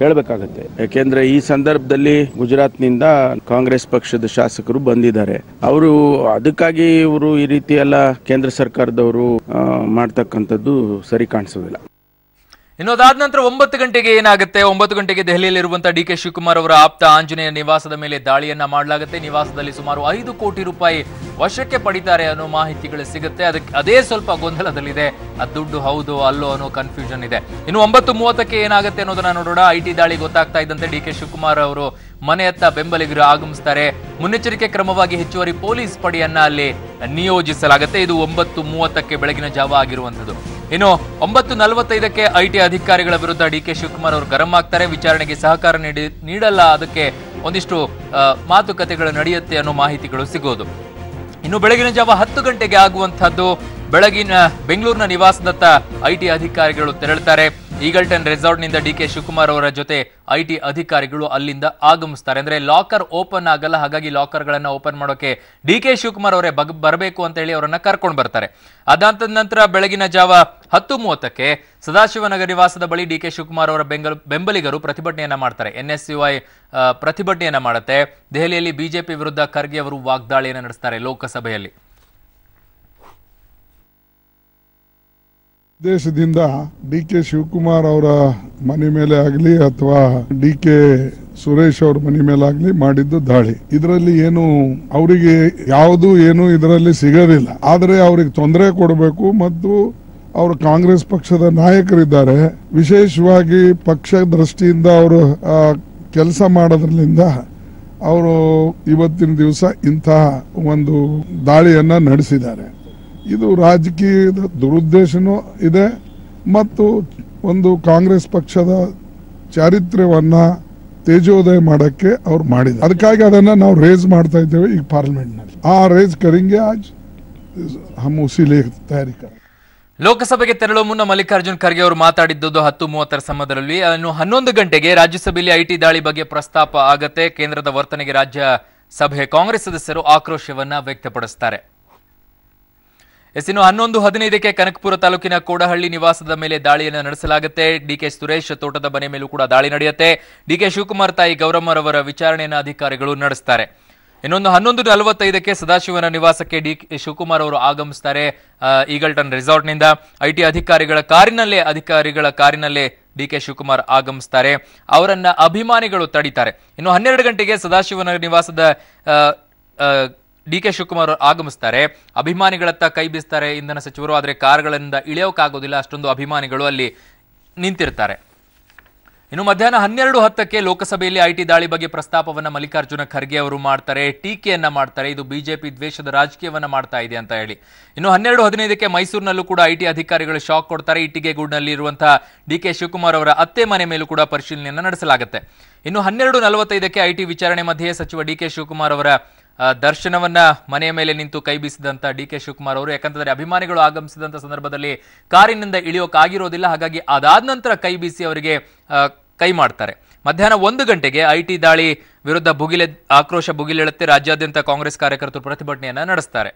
ಹೇಳ್ಬೇಕಾಗತ್ತೆ. ಯಾಕೆಂದ್ರೆ ಈ ಸಂದರ್ಭದಲ್ಲಿ ಗುಜರಾತ್ನಿಂದ ಕಾಂಗ್ರೆಸ್ ಪಕ್ಷದ ಶಾಸಕರು ಬಂದಿದ್ದಾರೆ. ಅವರು ಅದಕ್ಕಾಗಿ ಇವರು ಈ ರೀತಿ ಎಲ್ಲ ಕೇಂದ್ರ ಸರ್ಕಾರದವರು ಮಾಡ್ತಕ್ಕಂಥದ್ದು ಸರಿ ಕಾಣಿಸೋದಿಲ್ಲ. ಇನ್ನು ಅದಾದ ನಂತರ 9 ಗಂಟೆಗೆ ಏನಾಗುತ್ತೆ? 9 ಗಂಟೆಗೆ ದೆಹಲಿಯಲ್ಲಿರುವಂತಹ ಡಿ ಕೆ ಶಿವಕುಮಾರ್ ಅವರ ಆಪ್ತ ಆಂಜನೇಯ ನಿವಾಸದ ಮೇಲೆ ದಾಳಿಯನ್ನ ಮಾಡಲಾಗುತ್ತೆ. ನಿವಾಸದಲ್ಲಿ ಸುಮಾರು 5 ಕೋಟಿ ರೂಪಾಯಿ ವಶಕ್ಕೆ ಪಡಿತಾರೆ ಅನ್ನೋ ಮಾಹಿತಿಗಳು ಸಿಗುತ್ತೆ. ಅದೇ ಸ್ವಲ್ಪ ಗೊಂದಲದಲ್ಲಿದೆ. ಆ ದುಡ್ಡು ಹೌದು ಅಲ್ಲೋ ಅನ್ನೋ ಕನ್ಫ್ಯೂಷನ್ ಇದೆ. ಇನ್ನು 9:30ಕ್ಕೆ ಏನಾಗುತ್ತೆ ಅನ್ನೋದನ್ನ ನೋಡೋಣ. IT ದಾಳಿ ಗೊತ್ತಾಗ್ತಾ ಇದ್ದಂತೆ ಡಿ ಕೆ ಶಿವಕುಮಾರ್ ಅವರು ಮನೆಯತ್ತ ಬೆಂಬಲಿಗರು ಆಗಮಿಸ್ತಾರೆ. ಮುನ್ನೆಚ್ಚರಿಕೆ ಕ್ರಮವಾಗಿ ಹೆಚ್ಚುವರಿ ಪೊಲೀಸ್ ಪಡೆಯನ್ನ ಅಲ್ಲಿ ನಿಯೋಜಿಸಲಾಗುತ್ತೆ. ಇದು 9:30ಕ್ಕೆ ಬೆಳಗಿನ ಜಾವ ಆಗಿರುವಂತದ್ದು. ಇನ್ನು 9:45ಕ್ಕೆ IT ಅಧಿಕಾರಿಗಳ ವಿರುದ್ಧ ಡಿ ಕೆ ಶಿವಕುಮಾರ್ ಅವರು ಗರಂ ಆಗ್ತಾರೆ. ವಿಚಾರಣೆಗೆ ಸಹಕಾರ ನೀಡಲ್ಲ, ಅದಕ್ಕೆ ಒಂದಿಷ್ಟು ಮಾತುಕತೆಗಳು ನಡೆಯುತ್ತೆ ಅನ್ನೋ ಮಾಹಿತಿಗಳು ಸಿಗೋದು. ಇನ್ನು ಬೆಳಗಿನ ಜಾವ 10 ಗಂಟೆಗೆ ಆಗುವಂತಹದ್ದು. ಬೆಂಗಳೂರಿನ ನಿವಾಸದತ್ತ IT ಅಧಿಕಾರಿಗಳು ತೆರಳುತ್ತಾರೆ. ಈಗಲ್ಟನ್ ರೆಸಾರ್ಟ್ ನಿಂದ ಡಿ ಕೆ ಶಿವಕುಮಾರ್ ಅವರ ಜೊತೆ IT ಅಧಿಕಾರಿಗಳು ಅಲ್ಲಿಂದ ಆಗಮಿಸ್ತಾರೆ. ಅಂದ್ರೆ ಲಾಕರ್ ಓಪನ್ ಆಗಲ್ಲ, ಹಾಗಾಗಿ ಲಾಕರ್ ಗಳನ್ನ ಓಪನ್ ಮಾಡೋಕೆ ಡಿ ಕೆ ಶಿವಕುಮಾರ್ ಅವರೇ ಬರಬೇಕು ಅಂತ ಹೇಳಿ ಅವರನ್ನ ಕರ್ಕೊಂಡು ಬರ್ತಾರೆ. ಅದಾದ ನಂತರ ಬೆಳಗಿನ ಜಾವ 10:30ಕ್ಕೆ ಸದಾಶಿವನಗರ ನಿವಾಸದ ಬಳಿ ಡಿ ಕೆ ಶಿವಕುಮಾರ್ ಅವರ ಬೆಂಬಲಿಗರು ಪ್ರತಿಭಟನೆಯನ್ನ ಮಾಡ್ತಾರೆ. NSUI ಪ್ರತಿಭಟನೆಯನ್ನ ಮಾಡುತ್ತೆ. ದೆಹಲಿಯಲ್ಲಿ ಬಿಜೆಪಿ ವಿರುದ್ಧ ಖರ್ಗೆ ಅವರು ವಾಗ್ದಾಳಿಯನ್ನ ನಡೆಸ್ತಾರೆ ಲೋಕಸಭೆಯಲ್ಲಿ. ದೇಶದಿಂದ ಡಿ ಕೆ ಶಿವಕುಮಾರ್ ಅವರ ಮನೆ ಮೇಲೆ ಆಗಲಿ ಅಥವಾ ಡಿ ಕೆ ಸುರೇಶ್ ಅವ್ರ ಮನೆ ಮೇಲೆ ಆಗಲಿ ಮಾಡಿದ್ದು ದಾಳಿ. ಇದರಲ್ಲಿ ಏನು ಅವರಿಗೆ ಏನು ಇದರಲ್ಲಿ ಸಿಗೋದಿಲ್ಲ. ಆದರೆ ಅವ್ರಿಗೆ ತೊಂದರೆ ಕೊಡಬೇಕು ಮತ್ತು ಅವರು ಕಾಂಗ್ರೆಸ್ ಪಕ್ಷದ ನಾಯಕರಿದ್ದಾರೆ. ವಿಶೇಷವಾಗಿ ಪಕ್ಷ ದೃಷ್ಟಿಯಿಂದ ಅವರು ಕೆಲಸ ಮಾಡೋದ್ರಿಂದ ಅವರು ಇವತ್ತಿನ ದಿವಸ ಇಂತಹ ಒಂದು ದಾಳಿಯನ್ನ ನಡೆಸಿದ್ದಾರೆ. ಇದು ರಾಜಕೀಯದ ದುರುದ್ದೇಶನೂ ಇದೆ ಮತ್ತು ಒಂದು ಕಾಂಗ್ರೆಸ್ ಪಕ್ಷದ ಚಾರಿತ್ರ್ಯವನ್ನ ತೇಜೋದಯ ಮಾಡಕ್ಕೆ ಅವ್ರು ಮಾಡಿದ್ದಾರೆ. ಅದಕ್ಕಾಗಿ ಅದನ್ನ ನಾವು ರೇಸ್ ಮಾಡ್ತಾ ಇದ್ದೇವೆ ಈಗ ಪಾರ್ಲಿಮೆಂಟ್ ನಲ್ಲಿ. ಆ ರೇಸ್ ಕರೆಂಗೆ ಆಜ್ ಹಮ್ ಉಸಿ ಲೇ ತಯಾರಿ ಕರೆಂಗೆ. ಲೋಕಸಭೆಗೆ ತೆರಳುವ ಮುನ್ನ ಮಲ್ಲಿಕಾರ್ಜುನ್ ಖರ್ಗೆ ಅವರು ಮಾತಾಡಿದ್ದು 10:30 ಸಮಯದಲ್ಲಿ. ಇನ್ನು 11 ಗಂಟೆಗೆ ರಾಜ್ಯಸಭೆಯಲ್ಲಿ IT ದಾಳಿ ಬಗ್ಗೆ ಪ್ರಸ್ತಾಪ ಆಗತ್ತೆ. ಕೇಂದ್ರದ ವರ್ತನೆಗೆ ರಾಜ್ಯ ಸಭೆ ಕಾಂಗ್ರೆಸ್ ಸದಸ್ಯರು ಆಕ್ರೋಶವನ್ನ ವ್ಯಕ್ತಪಡಿಸುತ್ತಾರೆ. ಇನ್ನು 11:15ಕ್ಕೆ ಕನಕಪುರ ತಾಲೂಕಿನ ಕೋಡಹಳ್ಳಿ ನಿವಾಸದ ಮೇಲೆ ದಾಳಿಯನ್ನು ನಡೆಸಲಾಗುತ್ತೆ. ಡಿ ಕೆ ಸುರೇಶ್ ತೋಟದ ಮನೆ ಮೇಲೂ ಕೂಡ ದಾಳಿ ನಡೆಯುತ್ತೆ. ಡಿ ಕೆ ಶಿವಕುಮಾರ್ ತಾಯಿ ಗೌರಮ್ಮರವರ ವಿಚಾರಣೆಯನ್ನು ಅಧಿಕಾರಿಗಳು ನಡೆಸ್ತಾರೆ. ಇನ್ನೊಂದು 11:45ಕ್ಕೆ ಸದಾಶಿವನ ನಿವಾಸಕ್ಕೆ ಡಿ ಕೆ ಶಿವಕುಮಾರ್ ಅವರು ಆಗಮಿಸ್ತಾರೆ. ಈಗಲ್ಟನ್ ರೆಸಾರ್ಟ್ನಿಂದ IT ಅಧಿಕಾರಿಗಳ ಕಾರಿನಲ್ಲೇ ಡಿ ಕೆ ಶಿವಕುಮಾರ್ ಆಗಮಿಸ್ತಾರೆ. ಅವರನ್ನ ಅಭಿಮಾನಿಗಳು ತಡೀತಾರೆ. ಇನ್ನು 12 ಗಂಟೆಗೆ ಸದಾಶಿವನ ನಿವಾಸದ ಡಿ.ಕೆ. ಶಿವಕುಮಾರ್ ಆಗಮಿಸ್ತಾರೆ, ಅಭಿಮಾನಿಗಳತ್ತ ಕೈ ಬೀಸ್ತಾರೆ ಇಂಧನ ಸಚಿವರು. ಆದರೆ ಕಾರ್ಗಳಿಂದ ಇಳಿಯೋಕ್ಕಾಗೋದಿಲ್ಲ, ಅಷ್ಟೊಂದು ಅಭಿಮಾನಿಗಳು ಅಲ್ಲಿ ನಿಂತಿರ್ತಾರೆ. ಇನ್ನು ಮಧ್ಯಾಹ್ನ 12:10 ಲೋಕಸಭೆಯಲ್ಲಿ ಐಟಿ ದಾಳಿ ಬಗ್ಗೆ ಪ್ರಸ್ತಾಪವನ್ನ ಮಲ್ಲಿಕಾರ್ಜುನ ಖರ್ಗೆ ಅವರು ಮಾಡ್ತಾರೆ, ಟೀಕೆಯನ್ನ ಮಾಡ್ತಾರೆ. ಇದು ಬಿಜೆಪಿ ದ್ವೇಷದ ರಾಜಕೀಯವನ್ನ ಮಾಡ್ತಾ ಇದೆ ಅಂತ ಹೇಳಿ. ಇನ್ನು 12:15 ಮೈಸೂರಿನಲ್ಲೂ ಕೂಡ ಐಟಿ ಅಧಿಕಾರಿಗಳು ಶಾಕ್ ಕೊಡ್ತಾರೆ. ಇಟ್ಟಿಗೆಗೂಡಿನಲ್ಲಿ ಇರುವಂತಹ ಡಿ.ಕೆ. ಶಿವಕುಮಾರ್ ಅವರ ಅತ್ತೆ ಮನೆ ಮೇಲೂ ಕೂಡ ಪರಿಶೀಲನೆಯನ್ನ ನಡೆಸಲಾಗುತ್ತೆ. ಇನ್ನು 12:45 ಐಟಿ ವಿಚಾರಣೆ ಮಧ್ಯೆ ಸಚಿವ ಡಿ.ಕೆ. ಶಿವಕುಮಾರ್ ಅವರ ದರ್ಶನವನ್ನ ಮನೆಯ ಮೇಲೆ ನಿಂತು ಕೈ ಬೀಸಿದಂತ ಡಿ.ಕೆ. ಶಿವಕುಮಾರ್ ಅವರು, ಯಾಕಂತಂದ್ರೆ ಅಭಿಮಾನಿಗಳು ಆಗಮಿಸಿದಂತ ಸಂದರ್ಭದಲ್ಲಿ ಕಾರಿನಿಂದ ಇಳಿಯೋಕ್ಕಾಗಿರೋದಿಲ್ಲ, ಹಾಗಾಗಿ ಅದಾದ ನಂತರ ಕೈ ಬೀಸಿ ಅವರಿಗೆ ಕೈ ಮಾಡ್ತಾರೆ. ಮಧ್ಯಾಹ್ನ 1 ಗಂಟೆಗೆ ಐಟಿ ದಾಳಿ ವಿರುದ್ಧ ಆಕ್ರೋಶ ಭುಗಿಲೇಳುತ್ತೆ. ರಾಜ್ಯಾದ್ಯಂತ ಕಾಂಗ್ರೆಸ್ ಕಾರ್ಯಕರ್ತರು ಪ್ರತಿಭಟನೆಯನ್ನ ನಡೆಸ್ತಾರೆ.